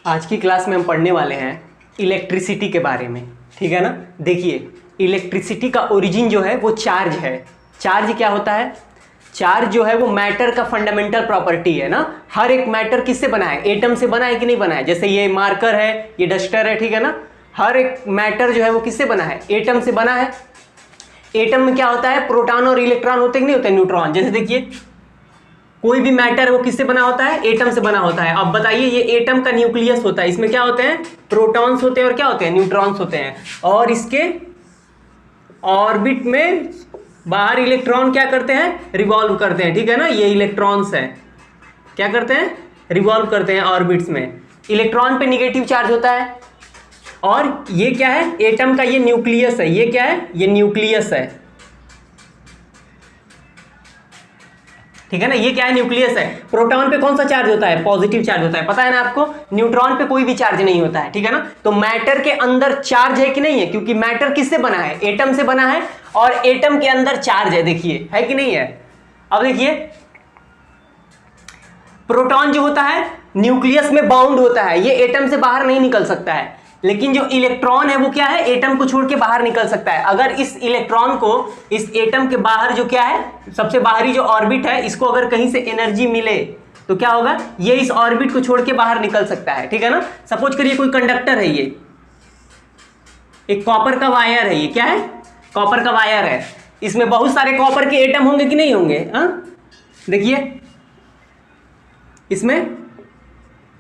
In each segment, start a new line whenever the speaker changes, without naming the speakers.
आज की क्लास में हम पढ़ने वाले हैं इलेक्ट्रिसिटी के बारे में। ठीक है ना। देखिए, इलेक्ट्रिसिटी का ओरिजिन जो है वो चार्ज है। चार्ज क्या होता है? चार्ज जो है वो मैटर का फंडामेंटल प्रॉपर्टी है ना। हर एक मैटर किससे बना है? एटम से बना है कि नहीं बना है? जैसे ये मार्कर है, ये डस्टर है, ठीक है ना। हर एक मैटर जो है वो किससे बना है? एटम से बना है। एटम में क्या होता है? प्रोटॉन और इलेक्ट्रॉन होते कि नहीं होते? न्यूट्रॉन। जैसे देखिए, कोई भी मैटर वो किससे बना होता है? एटम से बना होता है। अब बताइए, ये एटम का न्यूक्लियस होता है, इसमें क्या होते हैं? प्रोटॉन्स होते हैं और क्या होते हैं? न्यूट्रॉन्स होते हैं। और इसके ऑर्बिट में बाहर इलेक्ट्रॉन क्या करते हैं? रिवॉल्व करते हैं। ठीक है ना। ये इलेक्ट्रॉन्स हैं, क्या करते हैं? रिवॉल्व करते हैं ऑर्बिट्स में। इलेक्ट्रॉन पे निगेटिव चार्ज होता है। और ये क्या है? एटम का ये न्यूक्लियस है। ये क्या है? ये न्यूक्लियस है। ठीक है ना। ये क्या है? न्यूक्लियस है। प्रोटॉन पे कौन सा चार्ज होता है? पॉजिटिव चार्ज होता है, पता है ना आपको। न्यूट्रॉन पे कोई भी चार्ज नहीं होता है। ठीक है ना। तो मैटर के अंदर चार्ज है कि नहीं है? क्योंकि मैटर किससे बना है? एटम से बना है। और एटम के अंदर चार्ज है, देखिए, है कि नहीं है? अब देखिए, प्रोटॉन जो होता है न्यूक्लियस में बाउंड होता है, ये एटम से बाहर नहीं निकल सकता है। लेकिन जो इलेक्ट्रॉन है वो क्या है? एटम को छोड़ के बाहर निकल सकता है। अगर इस इलेक्ट्रॉन को इस एटम के बाहर जो क्या है, सबसे बाहरी जो ऑर्बिट है, इसको अगर कहीं से एनर्जी मिले तो क्या होगा? ये इस ऑर्बिट को छोड़ के बाहर निकल सकता है। ठीक है ना। सपोज करिए कोई कंडक्टर है, ये एक कॉपर का वायर है। ये क्या है? कॉपर का वायर है। इसमें बहुत सारे कॉपर के एटम होंगे कि नहीं होंगे? देखिए, इसमें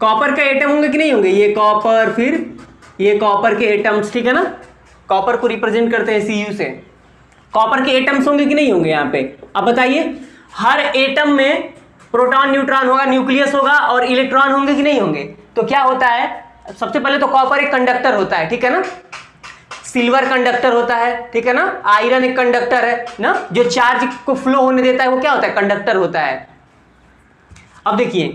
कॉपर के एटम होंगे कि नहीं होंगे? ये कॉपर, फिर ये कॉपर के एटम्स। ठीक है ना। कॉपर को रिप्रेजेंट करते हैं Cu से। कॉपर के एटम्स होंगे कि नहीं होंगे यहाँ पे? अब बताइए, हर एटम में प्रोटॉन न्यूट्रॉन होगा, न्यूक्लियस होगा, और इलेक्ट्रॉन होंगे कि नहीं होंगे? तो क्या होता है? सबसे पहले तो कॉपर एक कंडक्टर होता है। ठीक है ना। सिल्वर कंडक्टर होता है। ठीक है ना। आयरन एक कंडक्टर है ना। जो चार्ज को फ्लो होने देता है वो क्या होता है? कंडक्टर होता है। अब देखिए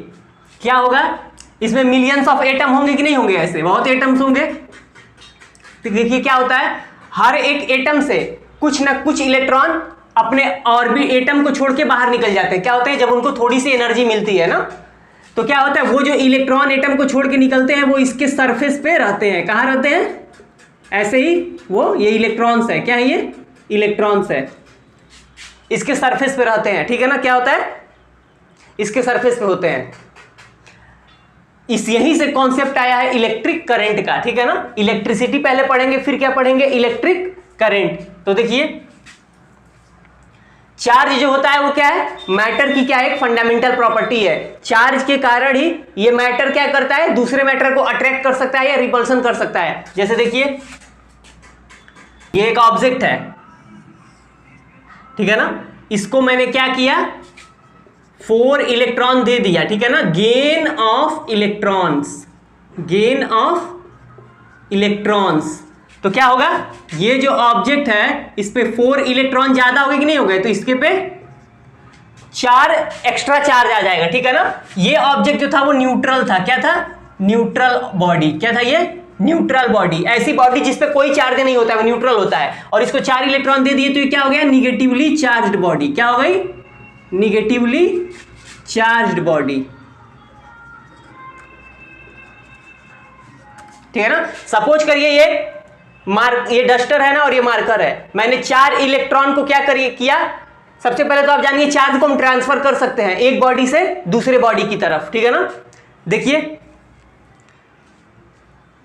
क्या होगा, इसमें मिलियंस ऑफ एटम होंगे कि नहीं होंगे? ऐसे बहुत एटम्स होंगे। तो देखिए क्या होता है, हर एक एटम से कुछ ना कुछ इलेक्ट्रॉन अपने ऑर्बिट एटम को छोड़ के बाहर निकल जाते हैं। क्या होते हैं? जब उनको थोड़ी सी एनर्जी मिलती है ना, तो क्या होता है, वो जो इलेक्ट्रॉन एटम को छोड़ के निकलते हैं वो इसके सरफेस पे रहते हैं। कहां रहते हैं? ऐसे ही वो, ये इलेक्ट्रॉन्स है। क्या है? ये इलेक्ट्रॉन्स है, इसके सरफेस पे रहते हैं। ठीक है ना। क्या होता है? इसके सरफेस पे होते हैं। इस यहीं से कॉन्सेप्ट आया है इलेक्ट्रिक करंट का। ठीक है ना। इलेक्ट्रिसिटी पहले पढ़ेंगे, फिर क्या पढ़ेंगे? Electric current. तो देखिए, चार्ज जो होता है वो क्या है? मैटर की क्या है? एक फंडामेंटल प्रॉपर्टी है। चार्ज के कारण ही ये मैटर क्या करता है? दूसरे मैटर को अट्रैक्ट कर सकता है या रिपल्सन कर सकता है। जैसे देखिए, ये एक ऑब्जेक्ट है, ठीक है ना। इसको मैंने क्या किया? 4 इलेक्ट्रॉन दे दिया। ठीक है ना। Gain of electrons, gain of electrons. तो क्या होगा? ये जो ऑब्जेक्ट है इस पे 4 इलेक्ट्रॉन ज्यादा हो गए कि नहीं हो गए? तो इसके पे 4 एक्स्ट्रा चार्ज आ जाएगा। ठीक है ना। ये ऑब्जेक्ट जो था वो न्यूट्रल था। क्या था? Neutral body. क्या था ये? Neutral body. ऐसी बॉडी जिसपे कोई चार्ज नहीं होता है, वो न्यूट्रल होता है। और इसको 4 इलेक्ट्रॉन दे दिए तो ये क्या हो गया? Negatively charged body. क्या हो गई? Negatively charged body. ठीक है ना। सपोज करिए ये डस्टर है ना, और ये मार्कर है। मैंने 4 इलेक्ट्रॉन को क्या किया? सबसे पहले तो आप जानिए, चार्ज को हम ट्रांसफर कर सकते हैं एक बॉडी से दूसरे बॉडी की तरफ। ठीक है ना। देखिए,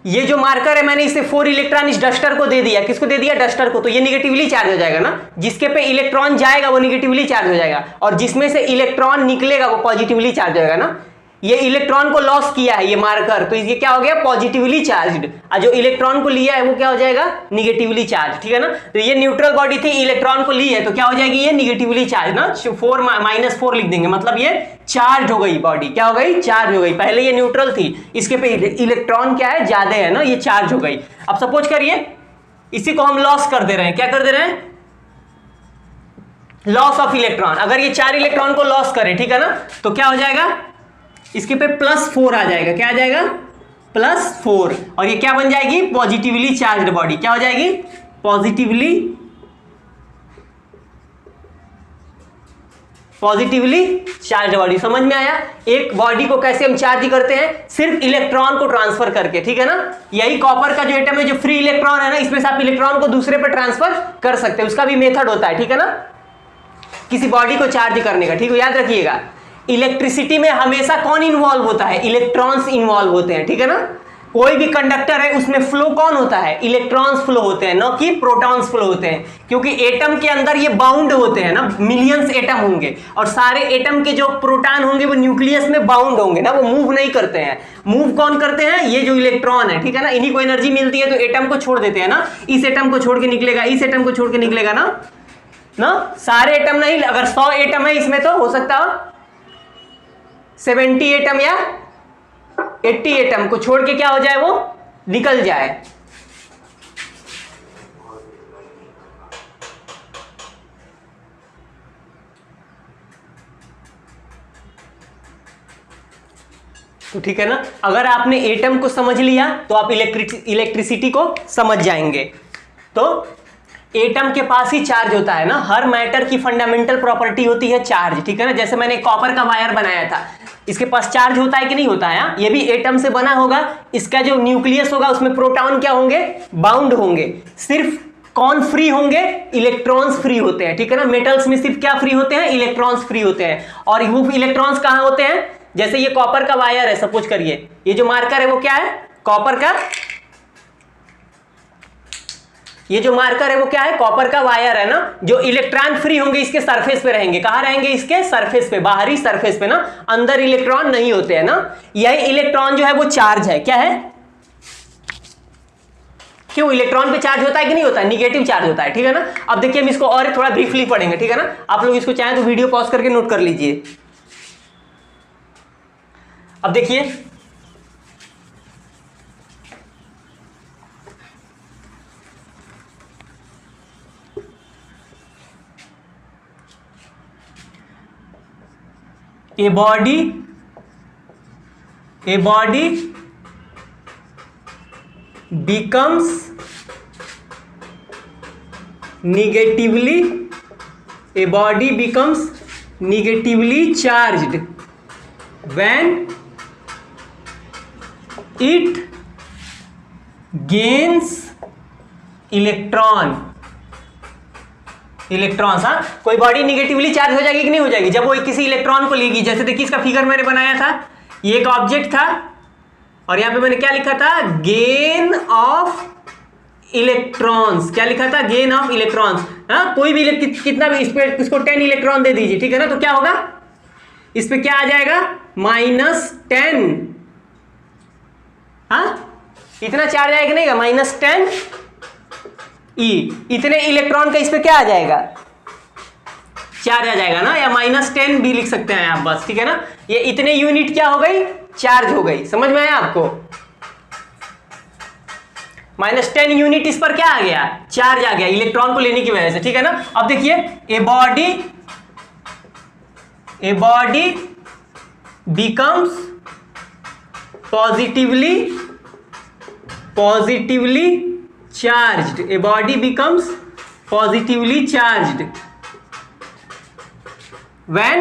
ये जो मार्कर है, मैंने इसे 4 इलेक्ट्रॉन इस डस्टर को दे दिया। किसको दे दिया? डस्टर को। तो ये निगेटिवली चार्ज हो जाएगा ना। जिसके पे इलेक्ट्रॉन जाएगा वो निगेटिवली चार्ज हो जाएगा, और जिसमें से इलेक्ट्रॉन निकलेगा वो पॉजिटिवली चार्ज होगा ना। ये इलेक्ट्रॉन को लॉस किया है ये मार्कर, तो ये क्या हो गया? Positively charged. और जो इलेक्ट्रॉन को लिया है वो क्या हो जाएगा? Negatively charge. ठीक है ना। तो ये न्यूट्रल बॉडी थी, इलेक्ट्रॉन को ली है, तो क्या हो जाएगी? ये निगेटिवली चार्ज ना। 4 लिख देंगे, मतलब ये चार्ज हो गई बॉडी। क्या हो गई? चार्ज हो गई। पहले ये न्यूट्रल थी, इसके पे इलेक्ट्रॉन क्या है? ज्यादा है ना, ये चार्ज हो गई। अब सपोज करिए इसी को हम लॉस कर दे रहे हैं। क्या कर दे रहे हैं? Loss of electron. अगर ये 4 इलेक्ट्रॉन को लॉस करें, ठीक है ना, तो क्या हो जाएगा? इसके पे +4 आ जाएगा। क्या आ जाएगा? +4। और ये क्या बन जाएगी? Positively charged body. क्या हो जाएगी? Positively charge body. समझ में आया? एक बॉडी को कैसे हम चार्ज करते हैं? सिर्फ इलेक्ट्रॉन को ट्रांसफर करके, ठीक है ना। यही कॉपर का जो एटम है, जो फ्री इलेक्ट्रॉन है ना, इसमें से आप इलेक्ट्रॉन को दूसरे पर ट्रांसफर कर सकते हैं, उसका भी मेथड होता है, ठीक है ना, किसी बॉडी को चार्ज करने का। ठीक है, याद रखिएगा। इलेक्ट्रिसिटी में हमेशा कौन इन्वॉल्व होता है? इलेक्ट्रॉन्स इन्वॉल्व होते हैं, ठीक है ना। कोई भी कंडक्टर है उसमें फ्लो कौन होता है? इलेक्ट्रॉन्स फ्लो होते हैं, ना कि प्रोटॉन्स फ्लो होते हैं, क्योंकि एटम के अंदर ये बाउंड होते हैं ना, मिलियंस एटम होंगे और सारे एटम के जो प्रोटॉन होंगे वो न्यूक्लियस में बाउंड होंगे ना, वो मूव नहीं करते हैं। मूव कौन करते हैं? ये जो इलेक्ट्रॉन है, ठीक है ना, इन्हीं को एनर्जी मिलती है तो एटम को छोड़ देते हैं ना। इस एटम को छोड़ के निकलेगा, इस एटम को छोड़ के निकलेगा ना सारे एटम नहीं। अगर 100 एटम है इसमें तो हो सकता है 70 एटम या 80 एटम को छोड़ के क्या हो जाए, वो निकल जाए। तो ठीक है ना, अगर आपने एटम को समझ लिया तो आप इलेक्ट्रिसिटी को समझ जाएंगे। तो एटम के पास ही चार्ज होता है ना, हर मैटर की फंडामेंटल प्रॉपर्टी होती है चार्ज, ठीक है ना। जैसे मैंने कॉपर का वायर बनाया था, इसके पास चार्ज होता है कि नहीं होता है? ये भी एटम से बना होगा। इसका जो न्यूक्लियस होगा उसमें प्रोटॉन क्या होंगे? बाउंड होंगे। सिर्फ कौन फ्री होंगे? इलेक्ट्रॉन्स फ्री होते हैं, ठीक है ना। मेटल्स में सिर्फ क्या फ्री होते हैं? इलेक्ट्रॉन्स फ्री होते हैं। और वो इलेक्ट्रॉन्स कहां होते हैं? जैसे ये कॉपर का वायर है, सपोज करिए, ये जो मार्कर है वो क्या है? कॉपर का। ये जो मार्कर है वो क्या है? कॉपर का वायर है ना। जो इलेक्ट्रॉन फ्री होंगे इसके सरफेस पे रहेंगे। कहां रहेंगे? इसके सरफेस पे, बाहरी सरफेस पे ना, अंदर इलेक्ट्रॉन नहीं होते हैं ना। यही इलेक्ट्रॉन जो है वो चार्ज है। क्या है? क्यों इलेक्ट्रॉन पे चार्ज होता है कि नहीं होता है? निगेटिव चार्ज होता है, ठीक है ना। अब देखिए हम इसको और थोड़ा ब्रीफली पढ़ेंगे, ठीक है ना। आप लोग इसको चाहें तो वीडियो पॉज करके नोट कर लीजिए। अब देखिए, a body becomes negatively charged when it gains electrons. हाँ, कोई बॉडी निगेटिवली चार्ज हो जाएगी कि नहीं हो जाएगी? जब वो किसी इलेक्ट्रॉन को लेगी। जैसे देखिए इसका फिगर मैंने बनाया था, ये एक ऑब्जेक्ट था और यहां पे मैंने क्या लिखा था? Gain of electrons. क्या लिखा था? Gain of electrons. हाँ, कोई भी कितना भी, इस पे इसको 10 इलेक्ट्रॉन दे दीजिए, ठीक है ना, तो क्या होगा? इस पे क्या आ जाएगा? -10। हाँ, इतना चार्ज आएगा नहीं, -10 E। इतने इलेक्ट्रॉन का इस पे क्या आ जाएगा? चार्ज आ जाएगा ना, या -10 भी लिख सकते हैं आप बस, ठीक है ना। ये इतने यूनिट क्या हो गई? चार्ज हो गई। समझ में आया आपको? -10 यूनिट इस पर क्या आ गया? चार्ज आ गया, इलेक्ट्रॉन को लेने की वजह से, ठीक है ना। अब देखिए, a body becomes positively charged. A body becomes positively charged when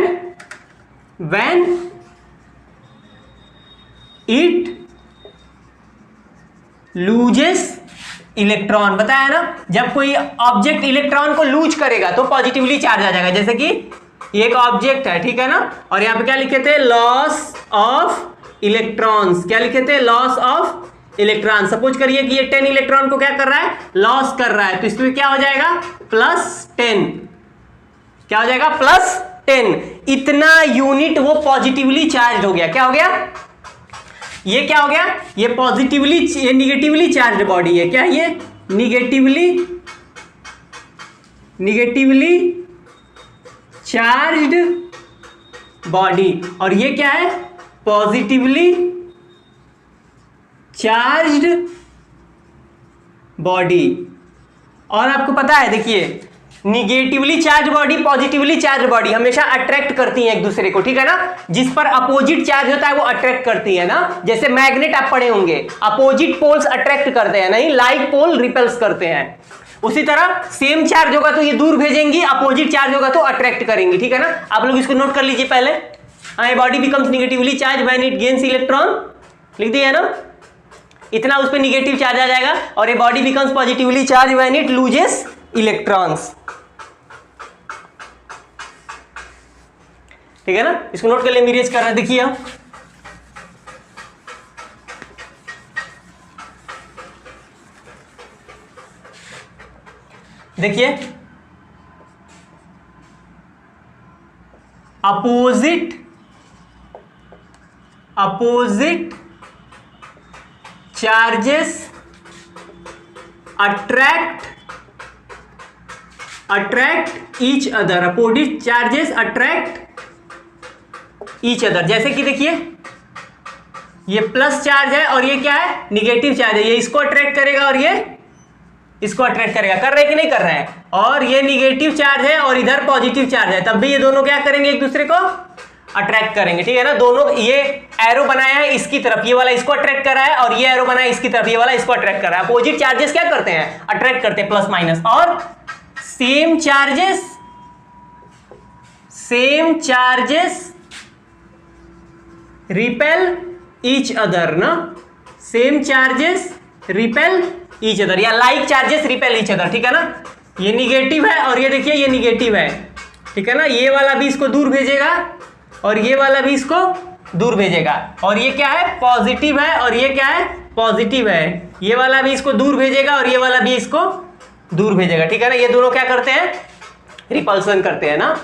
it loses electron. बताया ना, जब कोई ऑब्जेक्ट इलेक्ट्रॉन को लूज करेगा तो पॉजिटिवली चार्ज आ जाएगा। जैसे कि ये एक ऑब्जेक्ट है, ठीक है ना, और यहां पे क्या लिखे थे? Loss of electrons. क्या लिखे थे? Loss of electron. सपोज करिए कि ये 10 इलेक्ट्रॉन को क्या कर रहा है? लॉस कर रहा है, तो इसमें क्या हो जाएगा? +10। क्या हो जाएगा? +10। इतना यूनिट वो पॉजिटिवली चार्ज हो गया। क्या हो गया? ये क्या हो गया? ये निगेटिवली चार्ज बॉडी है। क्या ये? Negatively charged body. और ये क्या है? Positively charged body. और आपको पता है, देखिए, negatively charge body, positively charge body हमेशा अट्रैक्ट करती हैं एक दूसरे को, ठीक है ना। जिस पर अपोजिट चार्ज होता है वो अट्रैक्ट करती है ना। जैसे मैग्नेट आप पढ़े होंगे, अपोजिट पोल्स अट्रैक्ट करते हैं, नहीं, लाइक पोल रिपेल्स करते हैं। उसी तरह सेम चार्ज होगा तो ये दूर भेजेंगी, अपोजिट चार्ज होगा तो अट्रैक्ट करेंगी, ठीक है ना। आप लोग इसको नोट कर लीजिए पहले। A body becomes negatively charge when it gains electron, लिख दिया ना, इतना उस पर निगेटिव चार्ज आ जाएगा। और a body becomes positively charge when it loses electrons, ठीक है ना। इसको नोट कर ले, इरेज कर रहे हैं, देखिए हम देखिए opposite charges attract each other, opposite charges attract each other. जैसे कि देखिए ये प्लस चार्ज है और ये क्या है, निगेटिव चार्ज है, ये इसको अट्रैक्ट करेगा और ये इसको अट्रैक्ट करेगा, कर रहे हैं कि नहीं कर रहे हैं। और ये निगेटिव चार्ज है और इधर पॉजिटिव चार्ज है, तब भी ये दोनों क्या करेंगे, एक दूसरे को अट्रैक्ट करेंगे, ठीक है ना। दोनों ये एरो बनाया है इसकी तरफ, ये वाला इसको अट्रैक्ट कर रहा है, और ये एरो बनाया है इसकी तरफ, ये वाला इसको अट्रैक्ट कर रहा है। अपोजिट चार्जेस क्या करते हैं, अट्रैक्ट करते हैं, प्लस माइनस। और same charges repel each other ना, same charges repel each other, या like charges repel each other, ठीक है ना। ये निगेटिव है और ये देखिए ये निगेटिव है, ठीक है ना। ये वाला भी इसको दूर भेजेगा और ये वाला भी इसको दूर भेजेगा, और ये क्या है, पॉजिटिव है और ये क्या है, पॉजिटिव है। ये वाला भी इसको दूर भेजेगा और ये वाला भी इसको दूर भेजेगा, ठीक है ना। ये दोनों क्या करते हैं, रिपल्सन करते हैं ना।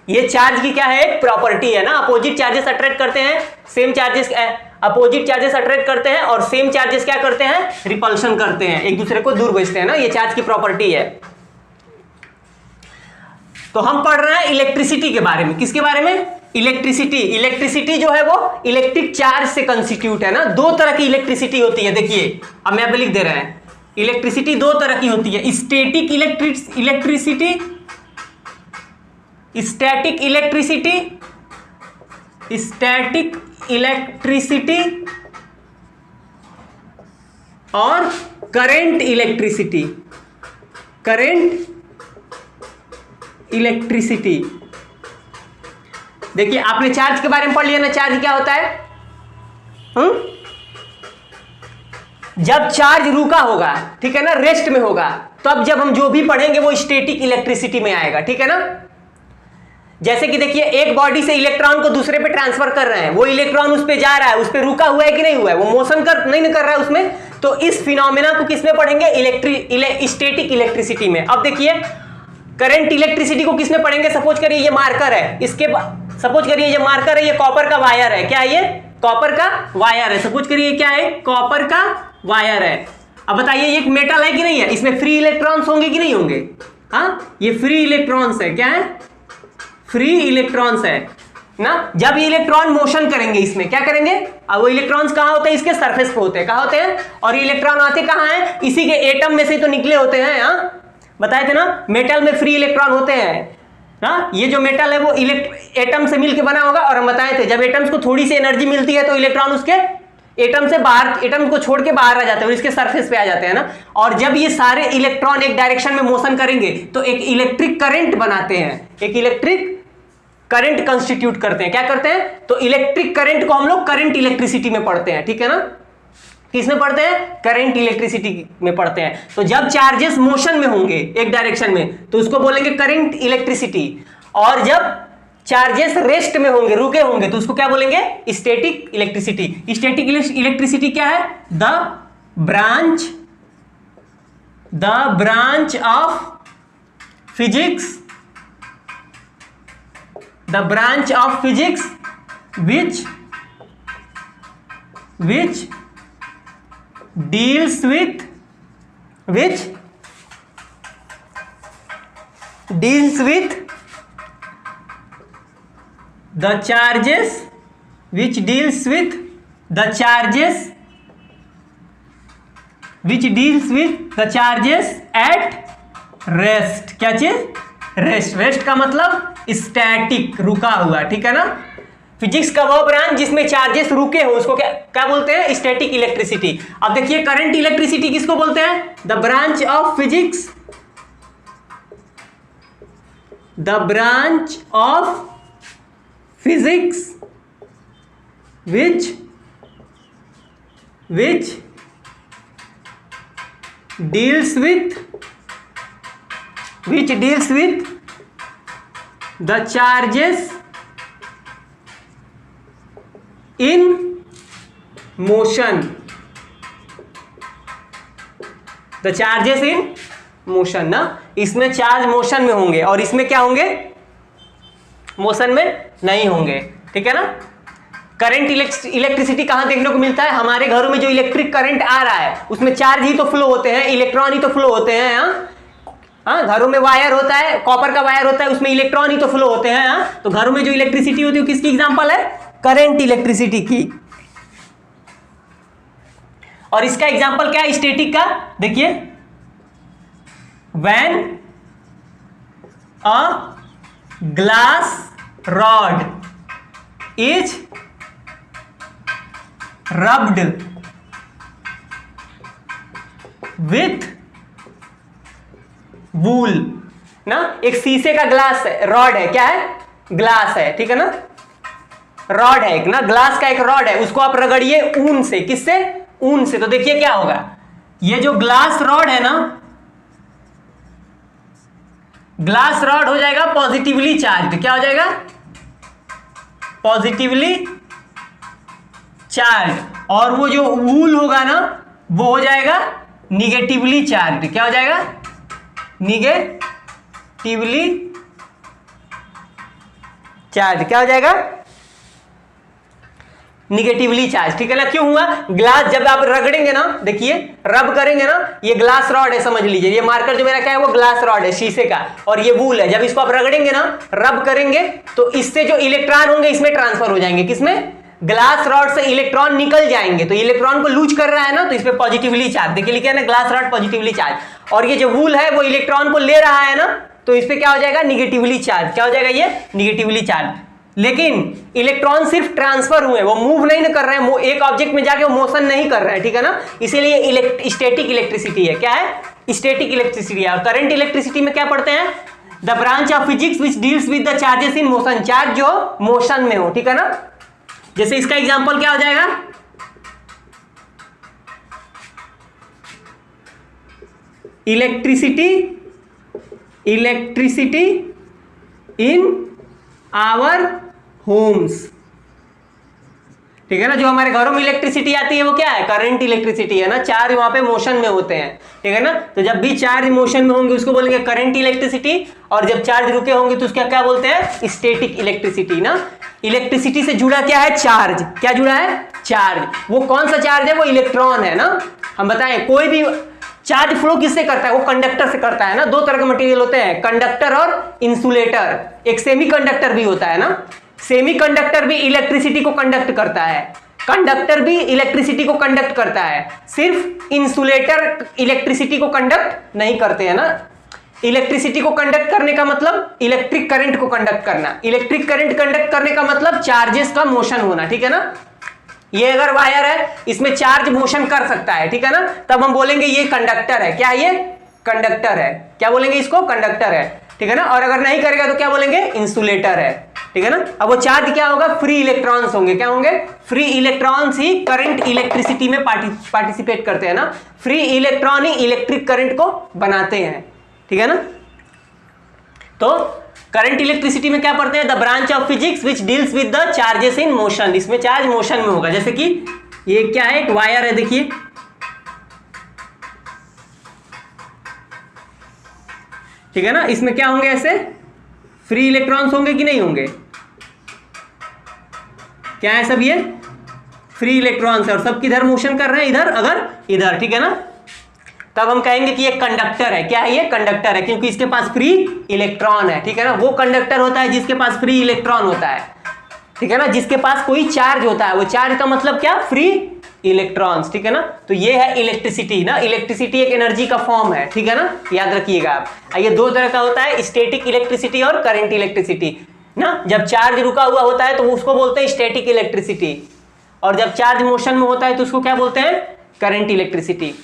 ये चार्ज की क्या है, एक प्रॉपर्टी है ना। अपोजिट चार्जेस अट्रैक्ट करते हैं, same charges opposite charges attract करते हैं, और सेम चार्जेस क्या करते हैं, रिपल्शन करते हैं, एक दूसरे को दूर भेजते हैं ना। ये चार्ज की प्रॉपर्टी है। तो हम पढ़ रहे हैं इलेक्ट्रिसिटी के बारे में। किसके बारे में, इलेक्ट्रिसिटी जो है वो इलेक्ट्रिक चार्ज से कंस्टिट्यूट है ना। दो तरह की इलेक्ट्रिसिटी होती है, देखिए अब मैं अब लिख दे रहे हैं। इलेक्ट्रिसिटी दो तरह की होती है, स्टैटिक इलेक्ट्रिसिटी और करंट इलेक्ट्रिसिटी। देखिए आपने चार्ज के बारे में पढ़ लिया ना, चार्ज क्या होता है। जब चार्ज रुका होगा, ठीक है ना, रेस्ट में होगा, तब जब हम जो भी पढ़ेंगे वो स्टैटिक इलेक्ट्रिसिटी में आएगा, ठीक है ना। जैसे कि देखिए एक बॉडी से इलेक्ट्रॉन को दूसरे पे ट्रांसफर कर रहे हैं, वो इलेक्ट्रॉन उस पे जा रहा है, उस पे रुका हुआ है कि नहीं हुआ है, वो मोशन नहीं कर रहा है उसमें। तो इस फिनोमेना को किसमें पढ़ेंगे, स्टैटिक इलेक्ट्रिसिटी में। अब देखिए करंट इलेक्ट्रिसिटी को किसमें पढ़ेंगे, सपोज करिए ये मार्कर है, सपोज करिए ये मार्कर है, ये कॉपर का वायर है, क्या है ये, कॉपर का वायर है। सपोज करिए क्या है, कॉपर का वायर है। अब बताइए ये एक मेटल है कि नहीं है, इसमें फ्री इलेक्ट्रॉन्स होंगे कि नहीं होंगे, हाँ ये फ्री इलेक्ट्रॉन्स है, क्या है, फ्री इलेक्ट्रॉन्स है ना। जब ये इलेक्ट्रॉन मोशन करेंगे इसमें क्या करेंगे, अब वो इलेक्ट्रॉन्स कहां होते हैं, इसके सरफेस पे होते हैं, कहां होते हैं, और ये इलेक्ट्रॉन आते कहां हैं, इसी के एटम में से तो निकले होते हैं। हाँ बताए थे ना, मेटल में फ्री इलेक्ट्रॉन होते हैं ना। ये जो मेटल है वो एटम से मिलकर बना होगा, और हम बताए थे जब एटम्स को थोड़ी सी एनर्जी मिलती है तो इलेक्ट्रॉन उसके एटम से बाहर, एटम को छोड़ के बाहर आ जाते हैं और इसके सरफेस पे आ जाते हैं ना। और जब ये सारे इलेक्ट्रॉन एक डायरेक्शन में मोशन करेंगे तो एक इलेक्ट्रिक करंट बनाते हैं, एक इलेक्ट्रिक करंट कंस्टिट्यूट करते हैं। क्या करते हैं, तो इलेक्ट्रिक करंट को हम लोग करंट इलेक्ट्रिसिटी में पढ़ते हैं, ठीक है ना। किसमें पढ़ते हैं, करंट इलेक्ट्रिसिटी में पढ़ते हैं। तो जब चार्जेस मोशन में होंगे एक डायरेक्शन में तो उसको बोलेंगे करंट इलेक्ट्रिसिटी, और जब चार्जेस रेस्ट में होंगे, रुके होंगे, तो उसको क्या बोलेंगे, स्टैटिक इलेक्ट्रिसिटी। स्टैटिक इलेक्ट्रिसिटी क्या है, the branch of physics which deals with the charges at rest। क्या चीज, रेस्ट का मतलब स्टैटिक, रुका हुआ, ठीक है ना। फिजिक्स का वो ब्रांच जिसमें चार्जेस रुके हो उसको क्या बोलते हैं, स्टैटिक इलेक्ट्रिसिटी। अब देखिए करंट इलेक्ट्रिसिटी किसको बोलते हैं, the branch of physics the branch of physics which deals with the charges in motion, the charges in motion ना, इसमें चार्ज मोशन में होंगे और इसमें क्या होंगे, मोशन में नहीं होंगे, ठीक है ना। करंट इलेक्ट्रिसिटी कहां देखने को मिलता है, हमारे घरों में जो इलेक्ट्रिक करंट आ रहा है उसमें चार्ज ही तो फ्लो होते हैं, इलेक्ट्रॉन ही तो फ्लो होते हैं। हाँ, घरों में वायर होता है, कॉपर का वायर होता है, उसमें इलेक्ट्रॉन ही तो फ्लो होते हैं। हाँ, तो घरों में जो इलेक्ट्रिसिटी होती है किसकी एग्जांपल है, करंट इलेक्ट्रिसिटी की। और इसका एग्जांपल क्या है स्टैटिक का, देखिए when a glass rod is rubbed with wool ना, एक शीशे का ग्लास है, रॉड है, क्या है, ग्लास है, ठीक है ना, रॉड है एक ना, ग्लास का एक रॉड है, उसको आप रगड़िए ऊन से, किससे, ऊन से, तो देखिए क्या होगा, ये जो ग्लास रॉड है ना, ग्लास रॉड हो जाएगा पॉजिटिवली चार्ज, क्या हो जाएगा, पॉजिटिवली चार्ज, और वो जो वूल होगा ना वो हो जाएगा निगेटिवली चार्ज, क्या हो जाएगा, निगेटिवली चार्ज, क्या हो जाएगा, निगेटिवली चार्ज, ठीक है ना। क्यों हुआ, ग्लास जब आप रगड़ेंगे ना, देखिए रब करेंगे ना, ये ग्लास रॉड है, समझ लीजिए ये मार्कर जो मेरा क्या है वो ग्लास रॉड है शीशे का, और ये वूल है, जब इसको आप रगड़ेंगे ना, रब करेंगे तो इससे जो इलेक्ट्रॉन होंगे इसमें ट्रांसफर हो जाएंगे, किसमें, ग्लास रॉड से इलेक्ट्रॉन निकल जाएंगे, तो इलेक्ट्रॉन को लूज कर रहा है ना, तो इसमें पॉजिटिवली चार्ज, देखिए लिखा है ना ग्लास रॉड पॉजिटिवली चार्ज, और ये जो वूल है वो इलेक्ट्रॉन को ले रहा है ना, तो इस पे क्या हो जाएगा, निगेटिवली चार्ज, क्या हो जाएगा, ये निगेटिवली चार्ज। लेकिन इलेक्ट्रॉन सिर्फ ट्रांसफर हुए, वो मूव नहीं कर रहे हैं, एक ऑब्जेक्ट में जाके वो मोशन नहीं कर रहे हैं, ठीक है ना, इसीलिए स्टैटिक इलेक्ट्रिसिटी है, क्या है, स्टैटिक इलेक्ट्रिसिटी है। और करंट इलेक्ट्रिसिटी में क्या पढ़ते हैं, the branch of physics which deals with the charges in motion, charge जो मोशन में हो, ठीक है ना। जैसे इसका एग्जांपल क्या हो जाएगा, इलेक्ट्रिसिटी इन आवर होम्स, ठीक है ना, जो हमारे घरों में इलेक्ट्रिसिटी आती है वो क्या है, करंट इलेक्ट्रिसिटी है ना, चार्ज वहां पे मोशन में होते हैं, ठीक है ना, तो जब भी चार्ज मोशन में होंगे उसको बोलेंगे करंट इलेक्ट्रिसिटी, और जब चार्ज रुके होंगे तो उसका क्या बोलते हैं, स्टैटिक इलेक्ट्रिसिटी ना। इलेक्ट्रिसिटी से जुड़ा क्या है, चार्ज, क्या जुड़ा है, चार्ज, वो कौन सा चार्ज है, वो इलेक्ट्रॉन है ना। हम बताएं कोई भी चार्ज फ्लो किससे करता है, वो कंडक्टर से करता है ना, दो तरह के मटेरियल होते हैं, कंडक्टर और इंसुलेटर, एक सेमीकंडक्टर भी होता है ना, सेमीकंडक्टर भी इलेक्ट्रिसिटी को कंडक्ट करता है, कंडक्टर भी इलेक्ट्रिसिटी को कंडक्ट करता है, सिर्फ इंसुलेटर इलेक्ट्रिसिटी को कंडक्ट नहीं करते हैं ना। इलेक्ट्रिसिटी को कंडक्ट करने का मतलब इलेक्ट्रिक करंट को कंडक्ट करना, इलेक्ट्रिक करंट कंडक्ट करने का मतलब चार्जेस का मोशन होना, ठीक है ना। ये अगर वायर है इसमें चार्ज मोशन कर सकता है, ठीक है ना, तब हम बोलेंगे ये कंडक्टर है, क्या ये कंडक्टर है, क्या बोलेंगे इसको, कंडक्टर है, ठीक है ना। और अगर नहीं करेगा तो क्या बोलेंगे, इंसुलेटर है, ठीक है ना। अब वो चार्ज क्या होगा, फ्री इलेक्ट्रॉन्स होंगे, क्या होंगे, फ्री इलेक्ट्रॉन्स ही करंट इलेक्ट्रिसिटी में पार्टिसिपेट करते हैं ना, फ्री इलेक्ट्रॉन ही इलेक्ट्रिक करंट को बनाते हैं, ठीक है ना। तो करंट इलेक्ट्रिसिटी में क्या पढ़ते हैं, the branch of physics which deals with the charges in motion, इसमें चार्ज मोशन में होगा, जैसे कि ये क्या है, एक वायर है, देखिए ठीक है ना, इसमें क्या होंगे, ऐसे फ्री इलेक्ट्रॉन्स होंगे कि नहीं होंगे, क्या है सब, ये फ्री इलेक्ट्रॉन्स है और सब किधर मोशन कर रहे हैं, इधर अगर इधर, ठीक है ना, तब हम कहेंगे कि ये कंडक्टर है, क्या है, ये कंडक्टर है, क्योंकि इसके पास फ्री इलेक्ट्रॉन है, ठीक है ना। वो कंडक्टर होता है जिसके पास फ्री इलेक्ट्रॉन होता है, ठीक है ना, जिसके पास कोई चार्ज होता है, वो चार्ज का मतलब क्या, फ्री इलेक्ट्रॉन्स, ठीक है ना। तो ये है इलेक्ट्रिसिटी ना, इलेक्ट्रिसिटी एक एनर्जी का फॉर्म है, ठीक है ना, याद रखिएगा आप। ये दो तरह का होता है, स्टैटिक इलेक्ट्रिसिटी और करंट इलेक्ट्रिसिटी ना। जब चार्ज रुका हुआ होता है तो उसको बोलते हैं स्टैटिक इलेक्ट्रिसिटी, और जब चार्ज मोशन में होता है तो उसको क्या बोलते हैं, करंट इलेक्ट्रिसिटी।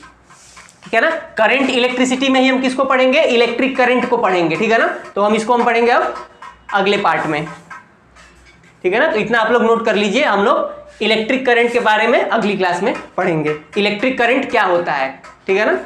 ठीक है ना। करंट इलेक्ट्रिसिटी में ही हम किसको पढ़ेंगे, इलेक्ट्रिक करंट को पढ़ेंगे, ठीक है ना। तो हम इसको हम पढ़ेंगे अब अगले पार्ट में, ठीक है ना। तो इतना आप लोग नोट कर लीजिए, हम लोग इलेक्ट्रिक करंट के बारे में अगली क्लास में पढ़ेंगे, इलेक्ट्रिक करंट क्या होता है, ठीक है ना।